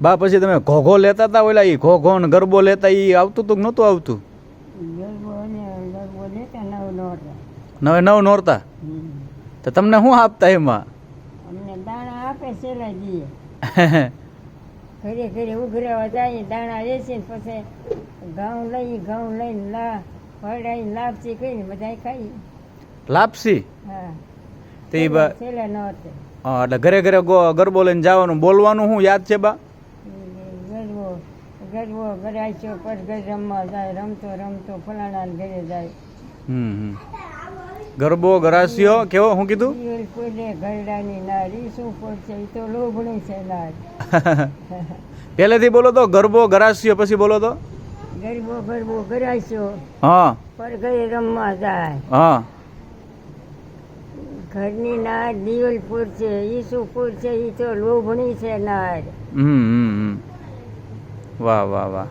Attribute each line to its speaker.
Speaker 1: બા પછી તમે ઘોઘો લેતા હતા ઓલા ઈ ઘોઘો ને ગરબો લેતા ઈ આવતું તું કે નહોતું આવતું?
Speaker 2: ગરબો લેતા નવ નોરતા.
Speaker 1: નવે નવ નોરતા તો તમને શું આપતા એમાં?
Speaker 2: અમને દાણા આપે સેલા દઈએ. ઘરે ઘરે ઉઘરાવા જાય દાણા વેચીને પછી ઘઉં લઈને ભરાઈને લાપસી કરીને બધા ખાઈ.
Speaker 1: લાપસી?
Speaker 2: હા
Speaker 1: તો ઈ બા
Speaker 2: સેલા નોરતે
Speaker 1: હા, એટલે ઘરે ઘરે ગરબો લઈને જવાનું, બોલવાનું શું યાદ છે બા?
Speaker 2: ગરબો ગરાઈશો પર ઘર રમવા જાય, રમતો રમતો ફલાણા ઘરે જાય.
Speaker 1: ગરબો ગરાસ્યો કેવો શું કીધું?
Speaker 2: કોઈને ઘરડાની નારી શું પડશે એ તો લોભણી છે નાર.
Speaker 1: પહેલેથી બોલો તો, ગરબો ગરાસ્યો, પછી બોલો તો.
Speaker 2: ગરબો ગરાઈશો
Speaker 1: હા
Speaker 2: પર ઘરે રમવા જાય.
Speaker 1: હા
Speaker 2: ઘરની નાર દિવેલપુર છે, ઈસુપુર છે, એ તો લોભણી છે નાર.
Speaker 1: વાહ વાહ વાહ.